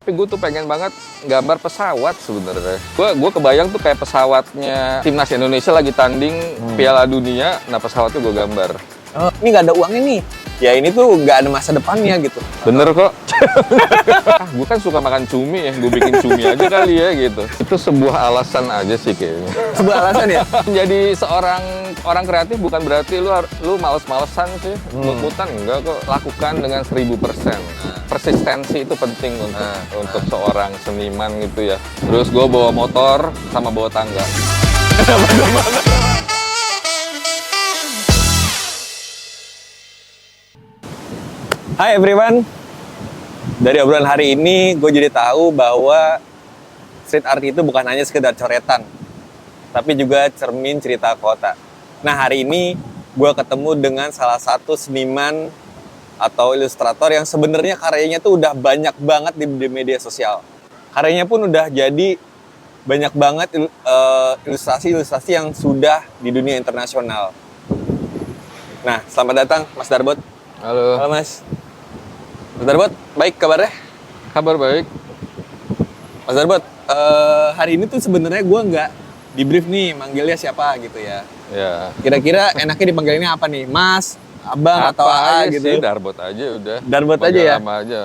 Tapi gue tuh pengen banget gambar pesawat sebenarnya. Gue kebayang tuh kayak pesawatnya timnas Indonesia lagi tanding Piala Dunia, nah pesawatnya gue gambar. Oh, ini nggak ada uangnya nih. Ya ini tuh nggak ada masa depannya gitu. Bener kok. Gue kan suka makan cumi ya, gue bikin cumi aja kali ya gitu. Itu sebuah alasan aja sih kayaknya. Sebuah alasan ya? Jadi seorang orang kreatif bukan berarti lu males-malesan sih. Mut-mutan enggak kok. Lakukan dengan 1000%. Persistensi itu penting untuk seorang seniman gitu ya. Terus gue bawa motor sama bawa tangga. Hai everyone. Dari obrolan hari ini gue jadi tahu bahwa street art itu bukan hanya sekedar coretan, tapi juga cermin cerita kota. Nah hari ini gue ketemu dengan salah satu seniman atau ilustrator yang sebenarnya karyanya tuh udah banyak banget di media sosial. Karyanya pun udah jadi banyak banget ilustrasi-ilustrasi yang sudah di dunia internasional. Nah, selamat datang Mas Darbot. Halo. Halo Mas. Mas Darbot, baik kabarnya? Kabar baik. Mas Darbot, hari ini tuh sebenarnya gue nggak di brief nih manggilnya siapa gitu ya. Ya. Kira-kira enaknya dipanggilnya apa nih? Mas, Abang, atau Apa A aja gitu? sih, Darbot aja udah. Darbot aja Panggil ya? nama aja.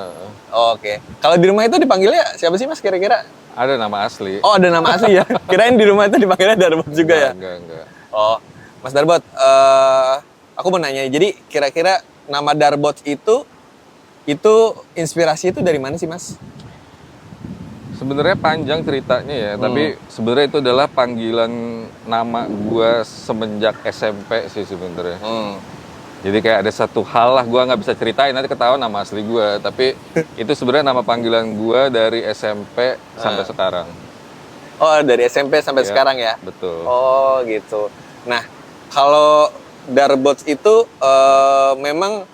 Oh, oke. Kalau di rumah itu dipanggilnya siapa sih Mas kira-kira? Ada nama asli. Oh ada nama asli ya? Kirain di rumah itu dipanggilnya Darbot juga ya? Enggak. Oh, Mas Darbot, aku mau nanya. Jadi kira-kira nama Darbot itu inspirasi itu dari mana sih Mas? Sebenarnya panjang ceritanya ya, tapi sebenarnya itu adalah panggilan nama gua semenjak SMP sih sebenarnya. Jadi kayak ada satu hal lah, gua nggak bisa ceritain, nanti ketahuan nama asli gua. Tapi itu sebenarnya nama panggilan gua dari SMP sampai sekarang. Oh, dari SMP sampai Ya, sekarang ya? Betul. Oh, gitu. Nah, kalau Darbots itu memang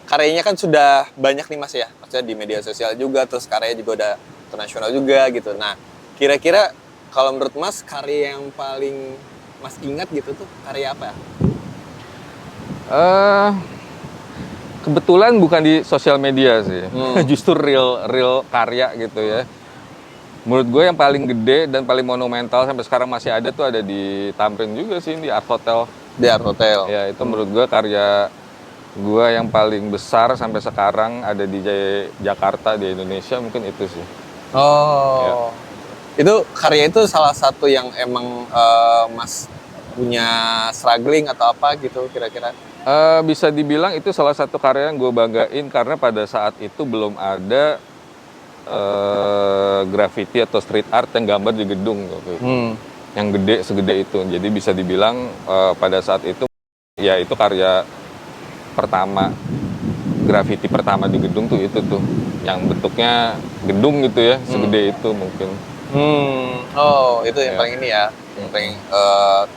karyanya kan sudah banyak nih Mas ya? Maksudnya di media sosial juga, terus karyanya juga udah internasional juga gitu. Nah, kira-kira kalau menurut Mas, karya yang paling Mas ingat gitu tuh karya apa ya? Kebetulan bukan di sosial media sih, justru real karya gitu ya. Menurut gue yang paling gede dan paling monumental sampai sekarang masih ada tuh ada di Tamrin juga sih, di Art Hotel. Di Art Hotel. Ya itu menurut gue karya gue yang paling besar sampai sekarang ada di Jakarta, di Indonesia, mungkin itu sih. Oh, Ya. Itu karya itu salah satu yang emang Mas punya struggling atau apa gitu kira-kira? Bisa dibilang itu salah satu karya yang gue banggain karena pada saat itu belum ada graffiti atau street art yang gambar di gedung gitu. Yang gede segede itu. Jadi bisa dibilang pada saat itu ya itu karya pertama, graffiti pertama di gedung tuh itu tuh yang bentuknya gedung gitu ya, segede itu mungkin. Oh itu yang paling ini ya, yang paling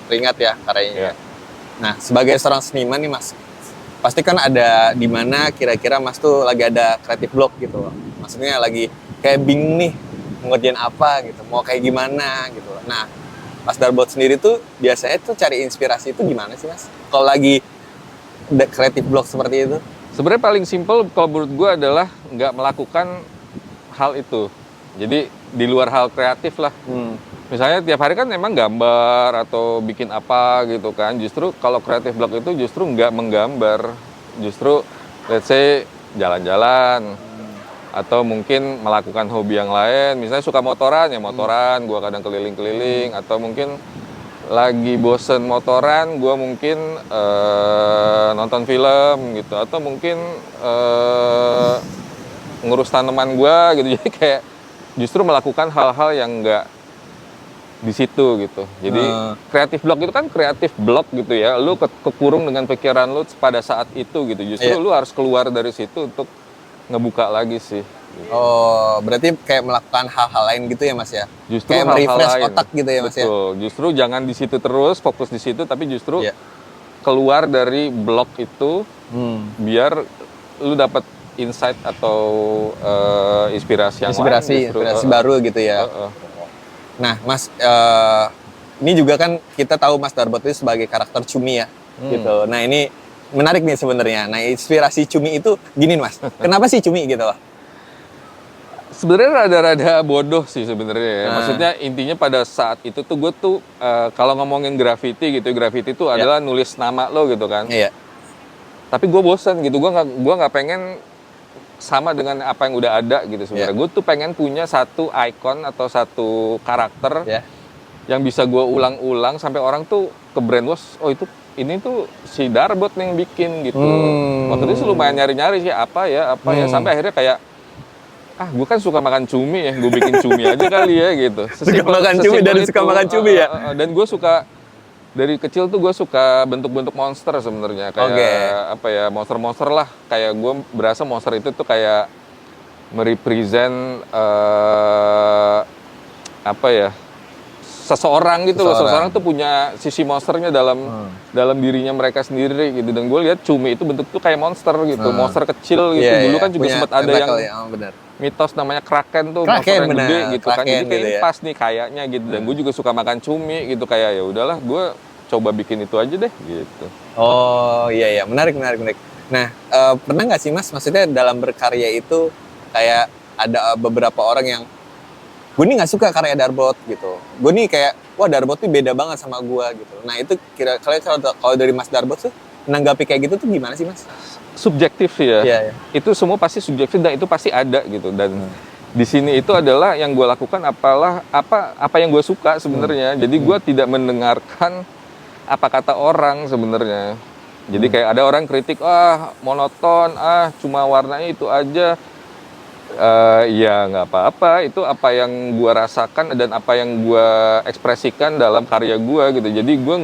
teringat ya karyanya. Ya. Nah sebagai seorang seniman nih Mas, pasti kan ada di mana kira-kira Mas tuh lagi ada creative block gitu loh. Maksudnya lagi kayak bingung nih mau ngerjain apa gitu, mau kayak gimana gitu loh. Nah Mas Darbot sendiri tuh biasanya tuh cari inspirasi itu gimana sih Mas? Kalau lagi ada creative block seperti itu? Sebenarnya paling simpel kalau menurut gue adalah nggak melakukan hal itu. Jadi di luar hal kreatif lah. Misalnya tiap hari kan memang gambar atau bikin apa gitu kan. Justru kalau creative block itu justru nggak menggambar. Justru let's say jalan-jalan. Atau mungkin melakukan hobi yang lain. Misalnya suka motoran, ya motoran. Gue kadang keliling-keliling. Atau mungkin lagi bosen motoran, gue mungkin nonton film gitu. Atau mungkin ngurus tanaman gue gitu. Jadi kayak justru melakukan hal-hal yang nggak di situ gitu. Jadi kreatif block itu kan kreatif block gitu ya. Lu kekurung dengan pikiran lu pada saat itu gitu. Justru lu harus keluar dari situ untuk ngebuka lagi sih. Gitu. Oh, berarti kayak melakukan hal-hal lain gitu ya Mas ya? Justru kayak merefresh otak gitu ya Mas ya? Betul. Justru jangan di situ terus, fokus di situ, tapi justru keluar dari blok itu biar lu dapat insight atau inspirasi yang lain. Inspirasi baru gitu ya. Nah, Mas, ini juga kan kita tahu Mas Darbot itu sebagai karakter Cumi ya, gitu. Nah, ini menarik nih sebenarnya. Nah, inspirasi Cumi itu gini, Mas. Kenapa sih Cumi gitu loh? Sebenarnya rada-rada bodoh sih sebenarnya ya. Nah. Maksudnya intinya pada saat itu tuh gue tuh kalau ngomongin graffiti gitu, graffiti itu adalah nulis nama lo gitu kan. Iya. Tapi gue bosen gitu, gue nggak pengen sama dengan apa yang udah ada gitu sebenarnya. Gue tuh pengen punya satu icon atau satu karakter yang bisa gue ulang-ulang sampai orang tuh ke brainwash, oh itu ini tuh si Darbot nih yang bikin gitu. Waktu itu lumayan nyari-nyari sih apa ya sampai akhirnya kayak gue kan suka makan cumi ya, gue bikin cumi aja kali ya gitu. Suka makan cumi dan suka makan cumi ya. Dan gue suka dari kecil tuh gue suka bentuk-bentuk monster sebenarnya kayak apa ya, monster-monster lah. Kayak gue berasa monster itu tuh kayak merepresent apa ya, seseorang gitu loh. Seseorang tuh punya sisi monsternya dalam dirinya mereka sendiri gitu. Dan gue lihat cumi itu bentuk tuh kayak monster gitu, monster kecil gitu. Dulu kan juga sempat ada yang mitos namanya kraken tuh, monster yang gede gitu kan. Jadi kayak pas nih kayaknya gitu. Dan gue juga suka makan cumi gitu, kayak ya udahlah gue coba bikin itu aja deh gitu. Oh iya, menarik. Nah, pernah nggak sih Mas, maksudnya dalam berkarya itu kayak ada beberapa orang yang gue nih nggak suka karya Darbot gitu. Gue nih kayak, wah Darbot tuh beda banget sama gue gitu. Nah itu kira-kira kalau dari Mas Darbot tuh menanggapi kayak gitu tuh gimana sih Mas? Subjektif sih ya. Iya. Itu semua pasti subjektif dan itu pasti ada gitu. Dan di sini itu adalah yang gue lakukan apa yang gue suka sebenarnya. Jadi gue tidak mendengarkan apa kata orang sebenarnya. Jadi kayak ada orang kritik, monoton, cuma warnanya itu aja. Ya nggak apa-apa, itu apa yang gue rasakan dan apa yang gue ekspresikan dalam karya gue gitu. Jadi gue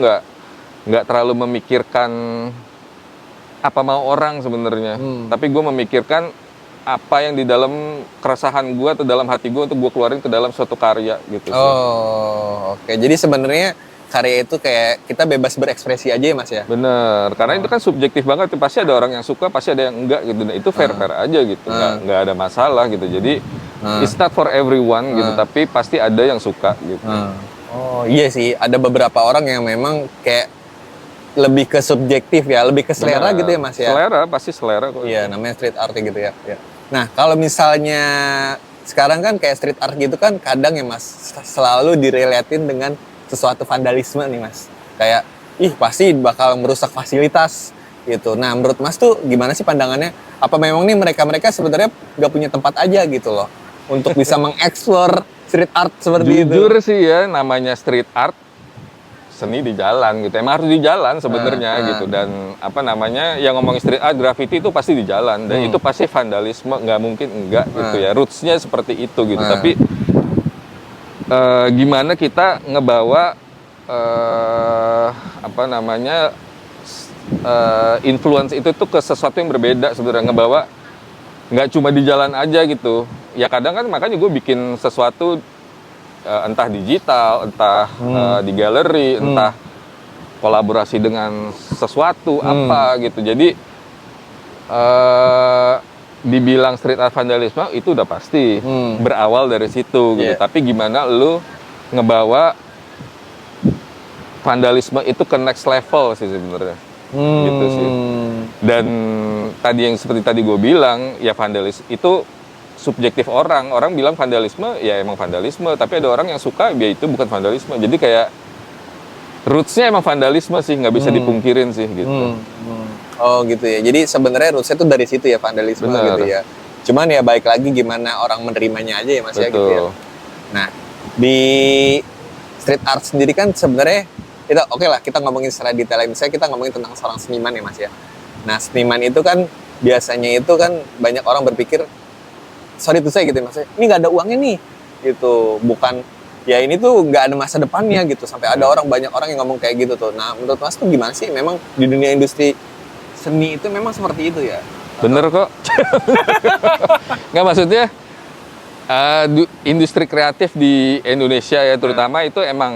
nggak terlalu memikirkan apa mau orang sebenarnya, tapi gue memikirkan apa yang di dalam keresahan gue atau dalam hati gue untuk gue keluarin ke dalam suatu karya gitu sih. Oh oke, jadi sebenarnya karya itu kayak kita bebas berekspresi aja ya Mas ya? Bener, karena itu kan subjektif banget, pasti ada orang yang suka, pasti ada yang enggak gitu. Nah, itu fair-fair aja gitu, nggak ada masalah gitu. Jadi it's not for everyone gitu, tapi pasti ada yang suka gitu. Oh iya sih, ada beberapa orang yang memang kayak lebih ke subjektif ya, lebih ke selera gitu ya Mas ya? Selera, pasti selera kok. Iya, namanya street art gitu ya. Nah, kalau misalnya sekarang kan kayak street art gitu kan kadang ya Mas, selalu direlatin dengan sesuatu vandalisme nih Mas. Kayak, pasti bakal merusak fasilitas gitu. Nah, menurut Mas tuh gimana sih pandangannya? Apa memang nih mereka sebenarnya nggak punya tempat aja gitu loh untuk bisa mengeksplor street art seperti itu? Jujur sih ya, namanya street art, seni di jalan gitu. Emang harus di jalan sebenarnya gitu. Dan apa namanya, yang ngomongin street art, graffiti itu pasti di jalan. Dan itu pasti vandalisme, nggak mungkin enggak gitu ya. Roots-nya seperti itu gitu. Tapi gimana kita ngebawa apa namanya influence itu tuh ke sesuatu yang berbeda sebenarnya, ngebawa nggak cuma di jalan aja gitu ya. Kadang kan makanya gue bikin sesuatu entah digital, entah di galeri, entah kolaborasi dengan sesuatu apa gitu. Jadi dibilang street art vandalisme itu udah pasti berawal dari situ gitu. Tapi gimana lu ngebawa vandalisme itu ke next level sih sebenarnya. Gitu sih. Dan tadi yang seperti tadi gue bilang, ya vandalisme itu subjektif orang. Orang bilang vandalisme, ya emang vandalisme. Tapi ada orang yang suka, ya itu bukan vandalisme. Jadi kayak roots-nya emang vandalisme sih, nggak bisa dipungkirin sih gitu. Oh gitu ya. Jadi sebenarnya roots-nya tuh dari situ ya, vandalisme. Bener. Gitu ya. Cuman ya baik lagi gimana orang menerimanya aja ya Mas. Betul. Ya gitu ya. Nah, di street art sendiri kan sebenarnya kita oke lah kita ngomongin secara detail. Misalnya kita ngomongin tentang seorang seniman ya Mas ya. Nah, seniman itu kan biasanya itu kan banyak orang berpikir sorry tuh saya gitu ya Mas. Ini nggak ada uangnya nih. Gitu. Bukan ya ini tuh nggak ada masa depannya gitu. Sampai ada banyak orang yang ngomong kayak gitu tuh. Nah, menurut Mas tuh gimana sih? Memang di dunia industri seni itu memang seperti itu ya? Bener kok. Nggak, maksudnya industri kreatif di Indonesia ya terutama itu emang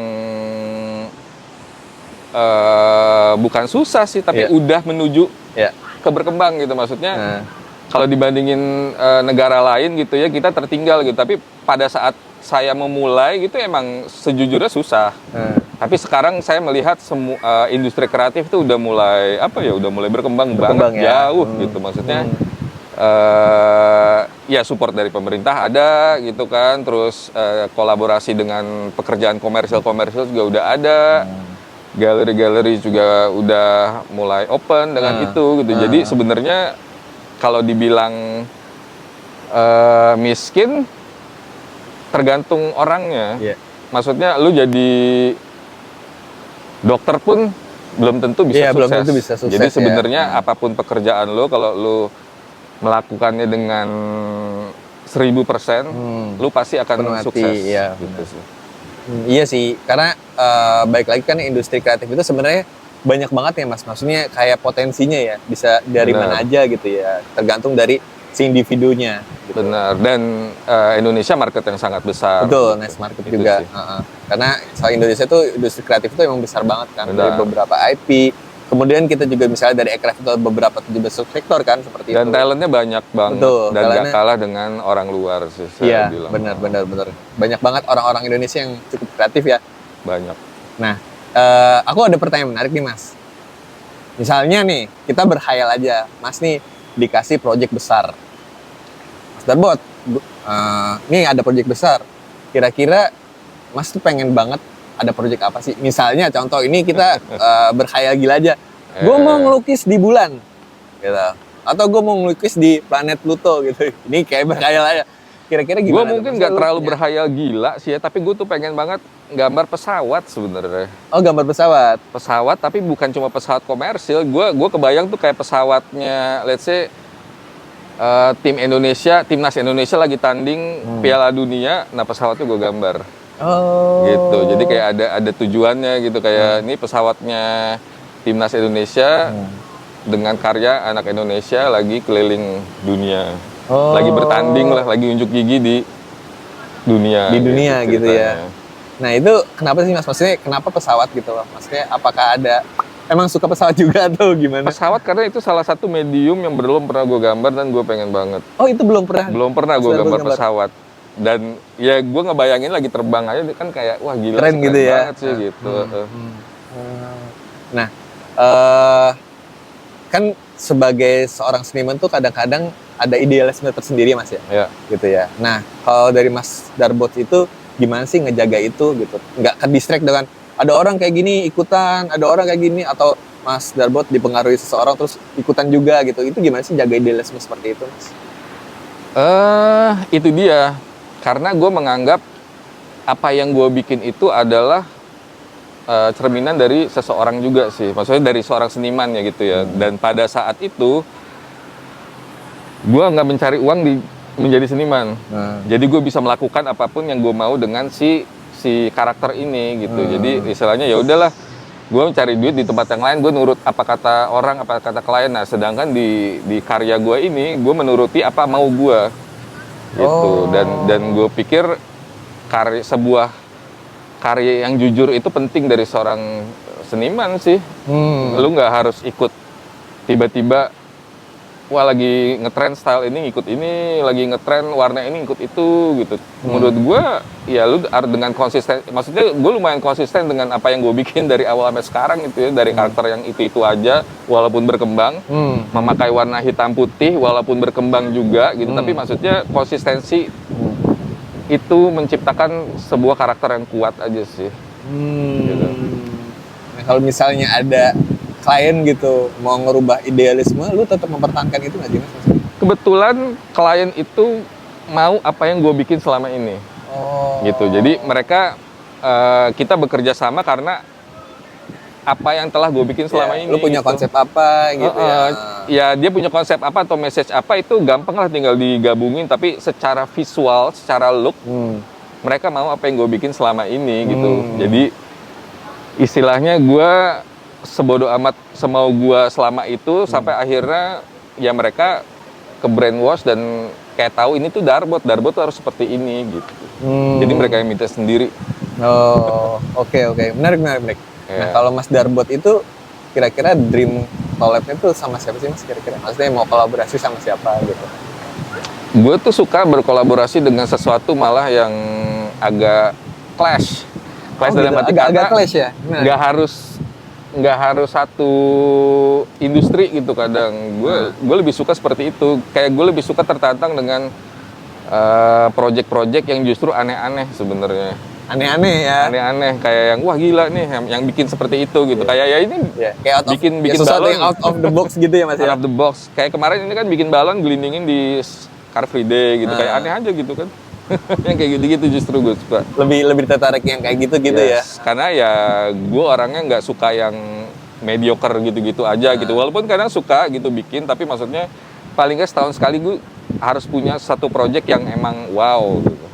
bukan susah sih, tapi udah menuju ke berkembang gitu. Maksudnya kalau dibandingin negara lain gitu ya, kita tertinggal gitu. Tapi pada saat saya memulai gitu emang sejujurnya susah. Tapi sekarang saya melihat semua industri kreatif itu udah mulai berkembang banget, jauh gitu. Maksudnya ya support dari pemerintah ada gitu kan, terus kolaborasi dengan pekerjaan komersial juga udah ada, galeri-galeri juga udah mulai open dengan itu gitu. Jadi sebenarnya kalau dibilang miskin tergantung orangnya. Maksudnya lu jadi dokter pun belum tentu bisa sukses. Belum tentu bisa sukses. Jadi sebenarnya apapun pekerjaan lu, kalau lu melakukannya dengan 1000%, lu pasti akan sukses. Iya, gitu sih. Iya sih, karena baik lagi kan industri kreatif itu sebenarnya banyak banget ya Mas. Maksudnya kayak potensinya ya, bisa dari mana aja gitu ya. Tergantung dari si individunya. Gitu. Benar, dan Indonesia market yang sangat besar. Betul, nice market itu juga. Karena soal Indonesia tuh industri kreatif itu emang besar banget kan. Dari beberapa IP, kemudian kita juga misalnya dari aircraft itu beberapa juga subsektor kan seperti dan itu. Dan talentnya banyak banget. Betul, dan gak kalah dengan orang luar sih. Iya, benar. Banyak banget orang-orang Indonesia yang cukup kreatif ya. Banyak. Nah, aku ada pertanyaan menarik nih Mas. Misalnya nih, kita berkhayal aja, Mas nih dikasih proyek besar. Mas Darbot, nih ada proyek besar. Kira-kira Mas tuh pengen banget ada proyek apa sih? Misalnya contoh ini kita berkhayal gila aja. Gue mau ngelukis di bulan, gitu. Atau gue mau ngelukis di planet Pluto gitu. Ini kayak berkhayal aja. Kira-kira gimana? Gue mungkin nggak terlalu berkhayal gila sih ya, tapi gue tuh pengen banget gambar pesawat sebenarnya. Oh, gambar pesawat. Pesawat, tapi bukan cuma pesawat komersil. Gue kebayang tuh kayak pesawatnya, let's say timnas Indonesia lagi tanding Piala Dunia, nah pesawatnya gue gambar. Oh. Gitu. Jadi kayak ada tujuannya gitu, kayak ini pesawatnya timnas Indonesia dengan karya anak Indonesia lagi keliling dunia. Lagi bertanding lah, lagi unjuk gigi di dunia. Di dunia gitu ya. Nah, itu kenapa sih Mas? Maksudnya kenapa pesawat gitu loh? Maksudnya apakah emang suka pesawat juga atau gimana? Pesawat karena itu salah satu medium yang belum pernah gue gambar dan gue pengen banget. Oh, itu belum pernah? Belum pernah gue gambar pesawat. Dan ya gue ngebayangin lagi terbang aja kan kayak wah gila, keren gitu ya banget sih gitu. Nah, kan sebagai seorang seniman tuh kadang-kadang ada idealisme tersendiri Mas ya. Gitu ya. Nah, kalau dari Mas Darbot itu gimana sih ngejaga itu gitu? Nggak ke distract dengan ada orang kayak gini ikutan, ada orang kayak gini, atau Mas Darbot dipengaruhi seseorang terus ikutan juga gitu. Itu gimana sih jaga idealisme seperti itu Mas? Itu dia. Karena gue menganggap apa yang gue bikin itu adalah cerminan dari seseorang juga sih. Maksudnya dari seorang seniman ya gitu ya. Dan pada saat itu, gue nggak mencari uang menjadi seniman. Jadi gue bisa melakukan apapun yang gue mau dengan si karakter ini gitu. Jadi istilahnya ya udahlah, gue mencari duit di tempat yang lain, gue nurut apa kata orang, apa kata klien. Nah, sedangkan di karya gue ini, gue menuruti apa mau gue. Gitu. Dan gue pikir sebuah karya yang jujur itu penting dari seorang seniman sih. Lu nggak harus ikut tiba-tiba wah lagi ngetren style ini ngikut ini, lagi ngetren warna ini ngikut itu gitu. Menurut gue ya lu harus dengan konsisten, maksudnya gue lumayan konsisten dengan apa yang gue bikin dari awal sampai sekarang gitu ya, dari karakter yang itu aja walaupun berkembang, memakai warna hitam putih walaupun berkembang juga gitu, tapi maksudnya konsistensi itu menciptakan sebuah karakter yang kuat aja sih. Gitu. Nah, kalau misalnya ada klien gitu mau ngerubah idealisme, lu tetap mempertahankan itu nggak sih Mas? Kebetulan klien itu mau apa yang gue bikin selama ini. Gitu. Jadi mereka kita bekerja sama karena apa yang telah gue bikin selama ini. Lu punya gitu. Konsep apa gitu ya? Ya dia punya konsep apa atau message apa itu gampang lah, tinggal digabungin. Tapi secara visual, secara look, mereka mau apa yang gue bikin selama ini gitu. Jadi istilahnya gue sebodoh amat semau gua selama itu sampai akhirnya ya mereka ke brainwash dan kayak tahu ini tuh Darbot tuh harus seperti ini gitu. Jadi mereka yang minta sendiri. Oke. Menarik. Nah, kalau Mas Darbot itu kira-kira dream collab-nya tuh sama siapa sih Mas kira-kira? Maksudnya mau kolaborasi sama siapa gitu? Gue tuh suka berkolaborasi dengan sesuatu malah yang agak clash dalam arti kata. Agak clash ya? Nggak harus nggak harus satu industri gitu kadang. Gue lebih suka seperti itu. Kayak gue lebih suka tertantang dengan project-project yang justru aneh-aneh sebenarnya. Aneh-aneh ya. Aneh-aneh kayak yang wah gila nih yang bikin seperti itu gitu. Kayak ya ini Kayak bikin sesuatu balon yang out of the box gitu ya Mas ya. out of the box. Kayak kemarin ini kan bikin balon gelindingin di Car Free Day gitu. Kayak aneh aja gitu kan. Yang kayak gitu-gitu justru gue suka. Lebih tertarik yang kayak gitu-gitu ya. Karena ya gue orangnya nggak suka yang mediocre gitu-gitu aja gitu. Walaupun kadang suka gitu bikin, tapi maksudnya paling nggak setahun sekali gue harus punya satu project yang emang wow gitu.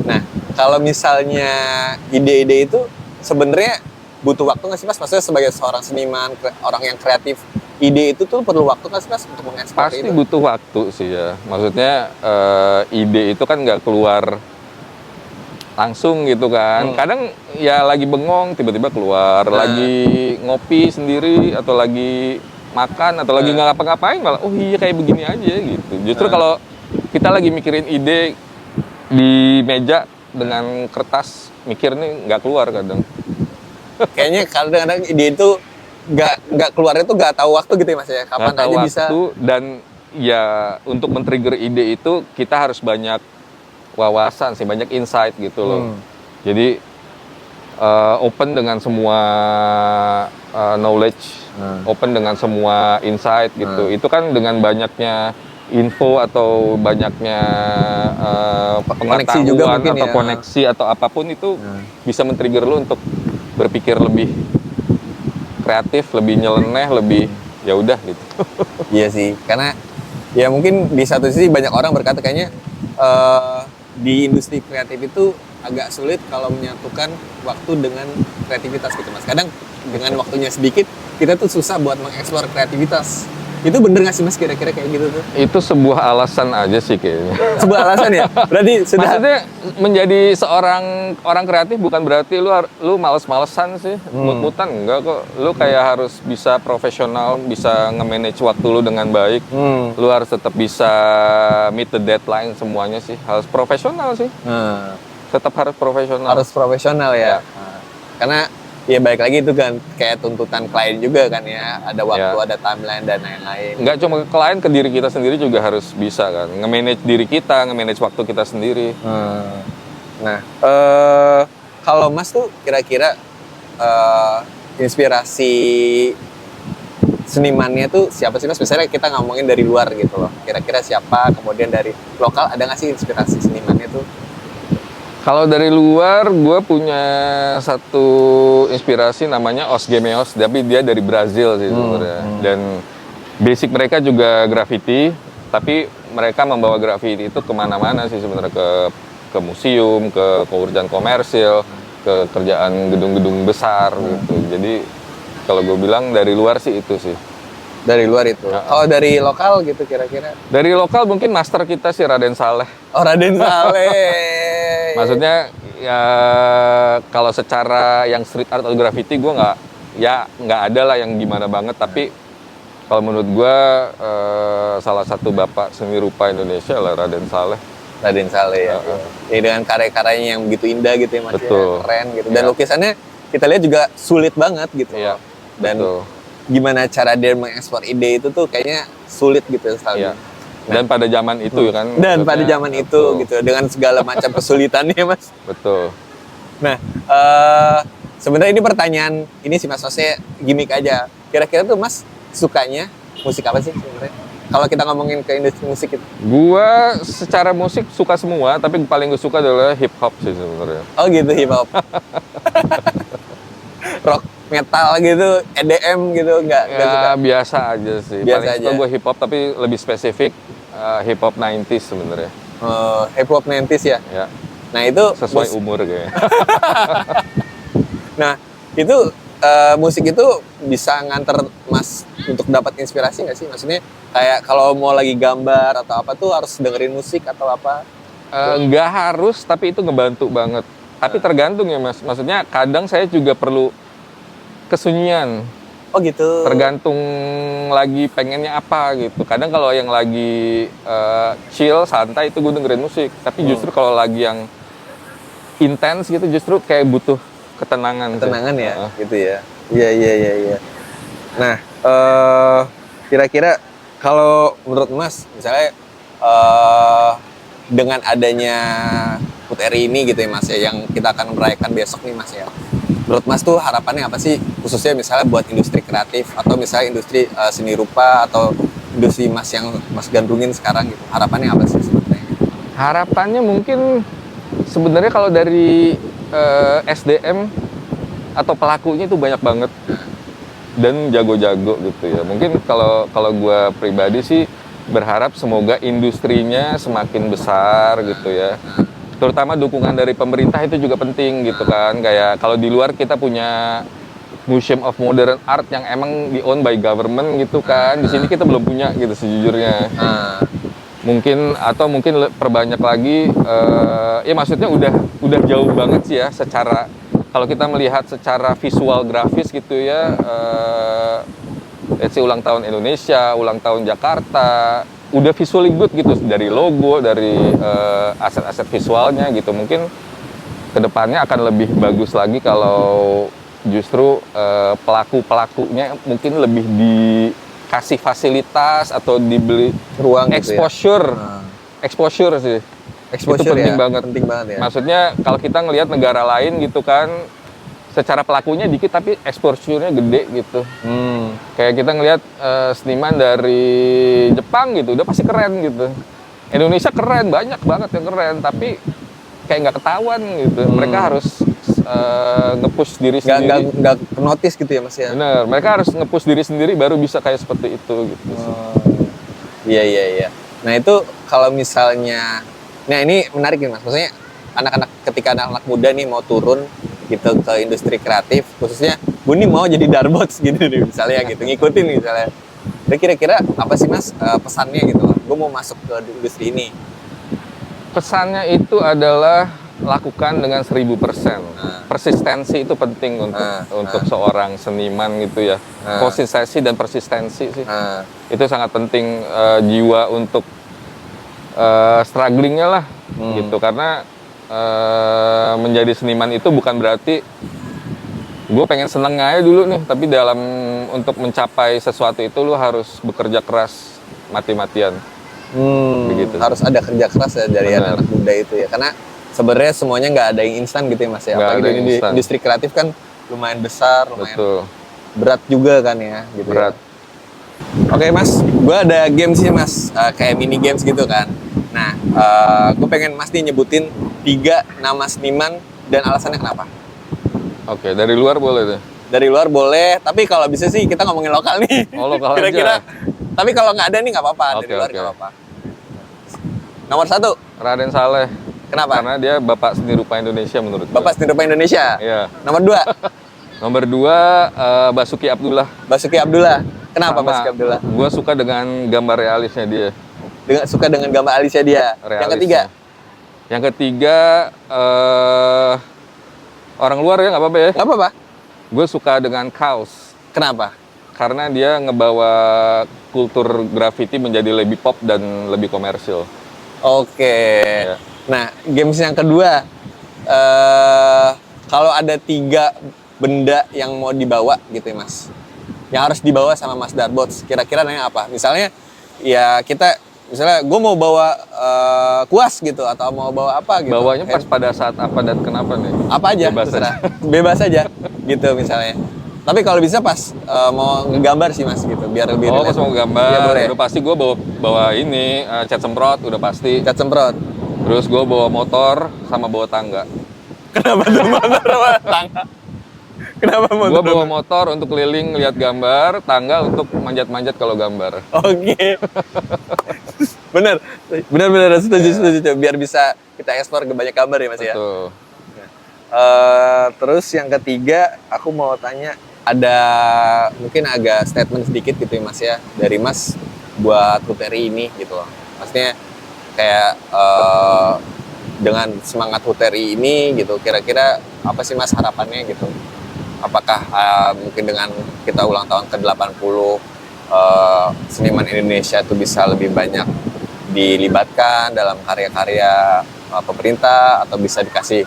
Nah, kalau misalnya ide-ide itu sebenarnya butuh waktu nggak sih Mas? Maksudnya sebagai seorang seniman, orang yang kreatif, ide itu tuh perlu waktu nggak sih Mas untuk mengekspor Pasti itu? butuh waktu sih ya. Maksudnya ide itu kan nggak keluar langsung gitu kan. Kadang ya lagi bengong tiba-tiba keluar, lagi ngopi sendiri atau lagi makan atau lagi nggak ngapa-ngapain malah oh iya kayak begini aja gitu. Justru kalau kita lagi mikirin ide di meja dengan kertas mikir nih nggak keluar kadang. Kayaknya kadang-kadang ide itu nggak keluarnya tuh nggak tahu waktu gitu ya Mas ya. Kapan Nggak tahu aja waktu, bisa. dan ya untuk men-trigger ide itu kita harus banyak wawasan sih, banyak insight gitu loh. Jadi open dengan semua knowledge, open dengan semua insight gitu. Itu kan dengan banyaknya info atau banyaknya Koneksi juga pengetahuan mungkin atau ya. koneksi atau apapun itu bisa men-trigger lo untuk berpikir lebih kreatif, lebih nyeleneh, lebih ya udah gitu. Iya sih, karena ya mungkin di satu sisi banyak orang berkata kayaknya di industri kreatif itu agak sulit kalau menyatukan waktu dengan kreativitas gitu Mas. Kadang dengan waktunya sedikit, kita tuh susah buat mengeksplor kreativitas. Itu bener nggak sih Mas kira-kira kayak gitu tuh? Itu sebuah alasan aja sih kayaknya. Sebuah alasan ya? Berarti sudah... Maksudnya menjadi seorang orang kreatif bukan berarti lu males-malesan sih, mut-mutan enggak kok. Lu kayak harus bisa profesional, bisa nge-manage waktu lu dengan baik. Lu harus tetap bisa meet the deadline semuanya sih. Harus profesional sih. Tetap harus profesional. Harus profesional ya. Karena ya baik lagi itu kan kayak tuntutan klien juga kan ya. Ada waktu, ada timeline dan lain-lain. Nggak cuma ke klien, ke diri kita sendiri juga harus bisa kan. Nge-manage diri kita, nge-manage waktu kita sendiri. Nah, kalau Mas tuh kira-kira inspirasi senimannya tuh siapa sih Mas? Misalnya kita ngomongin dari luar gitu loh. Kira-kira siapa? Kemudian dari lokal ada nggak sih inspirasi senimannya tuh? Kalau dari luar, gue punya satu inspirasi namanya Os Gemeos, tapi dia dari Brazil sih sebenarnya. Dan basic mereka juga graffiti, tapi mereka membawa graffiti itu kemana-mana sih sebenarnya, ke museum, ke pekerjaan komersil, ke kerjaan gedung-gedung besar gitu. Jadi kalau gue bilang dari luar sih itu sih. Dari luar itu. Kalau dari lokal gitu kira-kira? Dari lokal mungkin master kita sih Raden Saleh. Oh, Raden Saleh. Maksudnya ya kalau secara yang street art atau graffiti gue nggak ada lah yang gimana banget, tapi kalau menurut gue salah satu bapak seni rupa Indonesia lah Raden Saleh. Raden Saleh ya. Ya dengan karya-karyanya yang begitu indah gitu ya Mas. Betul. Ya, keren gitu. Dan lukisannya kita lihat juga sulit banget gitu. Iya. Dan betul. Gimana cara dia mengekspor ide itu tuh kayaknya sulit gitu selalu. Iya. Dan pada zaman itu kan. Dan pada zaman itu gitu dengan segala macam kesulitannya Mas. Betul. Nah, sebenarnya ini pertanyaan ini sih Mas, maksudnya gimmick aja. Kira-kira tuh Mas sukanya musik apa sih sebenarnya? Kalau kita ngomongin ke industri musik itu. Gua secara musik suka semua, tapi paling gue suka adalah hip hop sih sebenarnya. Oh gitu, hip hop. Rock, metal gitu, EDM gitu, nggak suka? Biasa aja sih. Biasa paling suka aja. gue hip hop, tapi lebih spesifik hip hop 90s sebenarnya. Hip hop 90s ya? Ya. Nah itu Sesuai umur kayaknya. Nah itu musik itu bisa nganter Mas untuk dapat inspirasi nggak sih? Maksudnya kayak kalau mau lagi gambar atau apa tuh harus dengerin musik atau apa? Nggak harus, tapi itu ngebantu banget. Tapi tergantung ya Mas. Maksudnya kadang saya juga perlu kesunyian. Oh gitu. Tergantung lagi pengennya apa gitu. Kadang kalau yang lagi chill, santai itu gue dengerin musik. Tapi justru kalau lagi yang intens gitu justru kayak butuh ketenangan. Ketenangan sih. ya, gitu ya. Iya. Nah, kira-kira kalau menurut Mas, misalnya dengan adanya HUT RI ini gitu ya Mas ya, yang kita akan merayakan besok nih Mas ya. Menurut Mas tuh harapannya apa sih, khususnya misalnya buat industri kreatif atau misalnya industri seni rupa atau industri Mas yang Mas gandrungin sekarang gitu. Harapannya apa sih sebenarnya? Harapannya mungkin sebenarnya kalau dari SDM atau pelakunya itu banyak banget dan jago-jago gitu ya. Mungkin kalau gue pribadi sih berharap semoga industrinya semakin besar gitu ya. Terutama dukungan dari pemerintah itu juga penting gitu kan. Kayak kalau di luar kita punya Museum of Modern Art yang emang di own by government gitu kan. Di sini kita belum punya gitu sejujurnya. Mungkin perbanyak lagi ya maksudnya udah jauh banget sih ya secara kalau kita melihat secara visual grafis gitu ya let's say ulang tahun Indonesia, ulang tahun Jakarta udah visually good gitu dari logo, dari aset-aset visualnya gitu. Mungkin kedepannya akan lebih bagus lagi kalau justru pelaku-pelakunya mungkin lebih dikasih fasilitas atau dibeli Ruang exposure, gitu ya? exposure sih. Exposure itu penting ya? banget. Penting banget ya? Maksudnya kalau kita ngelihat negara lain gitu kan, secara pelakunya dikit tapi exposure-nya gede gitu. Kayak kita ngelihat seniman dari Jepang gitu, udah pasti keren gitu. Indonesia keren, banyak banget yang keren, tapi kayak nggak ketahuan gitu. Mereka harus nge-push diri sendiri. Nggak notice gitu ya Mas ya? Bener, mereka harus nge-push diri sendiri baru bisa kayak seperti itu gitu. Iya. Nah itu kalau misalnya, nah ini menarik nih Mas. Maksudnya ketika anak-anak muda nih mau turun gitu ke industri kreatif, khususnya gue nih mau jadi darbots gitu nih misalnya gitu, ngikutin misalnya. Dan kira-kira apa sih Mas pesannya gitu? Gue mau masuk ke industri ini. Pesannya itu adalah lakukan dengan 1000%. Persistensi itu penting untuk seorang seniman gitu ya. Konsistensi dan persistensi sih. Itu sangat penting, jiwa untuk strugglingnya lah gitu. Karena menjadi seniman itu bukan berarti gue pengen seneng aja dulu nih, tapi untuk mencapai sesuatu itu lu harus bekerja keras mati-matian. Begitu. Harus ada kerja keras ya dari anak-anak muda itu ya, karena sebenarnya semuanya nggak ada yang instan gitu ya Mas ya. Apalagi di industri kreatif kan lumayan besar, lumayan berat juga kan ya gitu. Berat. Ya. Oke Mas, gue ada games sih Mas, kayak mini games gitu kan. Nah, gue pengen Mas nih nyebutin 3 nama seniman dan alasannya kenapa. Oke, dari luar boleh tuh? Dari luar boleh, tapi kalau bisa sih kita ngomongin lokal nih. Oh, lokal kira-kira. aja. Tapi kalau nggak ada nih nggak apa-apa, dari luar nggak apa-apa. Nomor 1. Raden Saleh. Kenapa? Karena dia bapak seni rupa Indonesia menurut gue. Bapak seni rupa Indonesia? Iya. Nomor 2? Nomor 2, Basuki Abdullah. Basuki Abdullah. Kenapa Basuki Abdullah? Gue suka dengan gambar realisnya dia. Suka dengan gambar alisnya dia. Realisnya. Yang ketiga, orang luar ya, nggak apa-apa ya? Nggak apa-apa. Gue suka dengan Kaus. Kenapa? Karena dia ngebawa kultur graffiti menjadi lebih pop dan lebih komersil. Oke. Ya. Nah, games yang kedua, kalau ada 3 benda yang mau dibawa gitu ya Mas, yang harus dibawa sama Mas Darbots, kira-kira nanya apa? Misalnya, ya misalnya gue mau bawa kuas gitu, atau mau bawa apa gitu. Bawanya pas pada saat apa dan kenapa nih? Apa aja, bebas aja gitu misalnya. Tapi kalau bisa pas mau ngegambar sih Mas gitu, biar lebih pas mau gambar, ya, boleh. Udah pasti gue bawa ini cat semprot, udah pasti. Cat semprot. Terus gue bawa motor sama bawa tangga. Kenapa tuh motor bawa tangga? Kenapa motor? Gue bawa motor untuk keliling lihat gambar, tangga untuk manjat-manjat kalau gambar. Oke. bener setuju, biar bisa kita ekspor ke banyak gambar ya Mas. Betul. Ya. Terus yang ketiga, aku mau tanya, ada mungkin agak statement sedikit gitu ya Mas ya, dari Mas buat HUT RI ini gitu loh. Maksudnya kayak dengan semangat HUT RI ini gitu, kira-kira apa sih Mas harapannya gitu? Apakah mungkin dengan kita ulang tahun ke-80 seniman Indonesia itu bisa lebih banyak dilibatkan dalam karya-karya pemerintah, atau bisa dikasih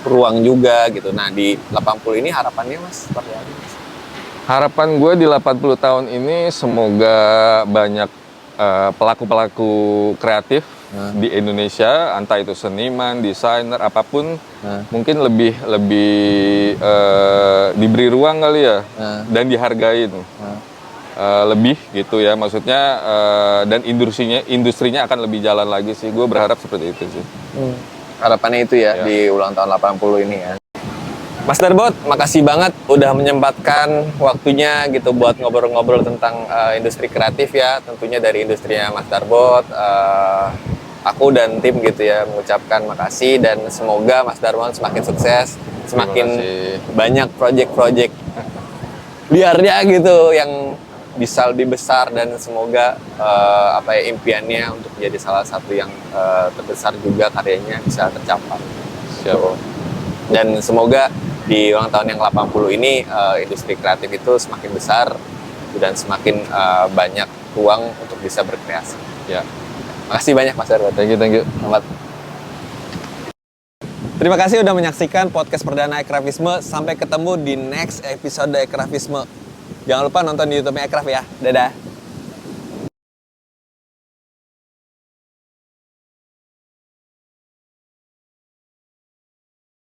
ruang juga gitu. Nah di 80 ini harapannya Mas seperti apa Mas? Harapan gue di 80 tahun ini semoga banyak pelaku-pelaku kreatif di Indonesia, entah itu seniman, desainer, apapun, mungkin lebih diberi ruang kali ya, dan dihargain. Lebih gitu ya, maksudnya dan industrinya akan lebih jalan lagi sih. Gue berharap seperti itu sih. Harapannya itu ya di ulang tahun 80 ini ya. Mas Darbot, makasih banget udah menyempatkan waktunya gitu buat ngobrol-ngobrol tentang industri kreatif ya. Tentunya dari industrinya Mas Darbot, aku dan tim gitu ya mengucapkan makasih dan semoga Mas Darbot semakin sukses, semakin banyak proyek-proyek liarnya gitu yang bisa lebih besar dan semoga impiannya untuk menjadi salah satu yang terbesar juga karyanya bisa tercapai. Siap. Dan semoga di ulang tahun yang 80 ini industri kreatif itu semakin besar dan semakin banyak ruang untuk bisa berkreasi. Ya. Makasih banyak Mas Darbot. Thank you. Selamat. Terima kasih udah menyaksikan podcast perdana Ekrafisme. Sampai ketemu di next episode Ekrafisme. Jangan lupa nonton di YouTube-nya Ekraf ya. Dadah.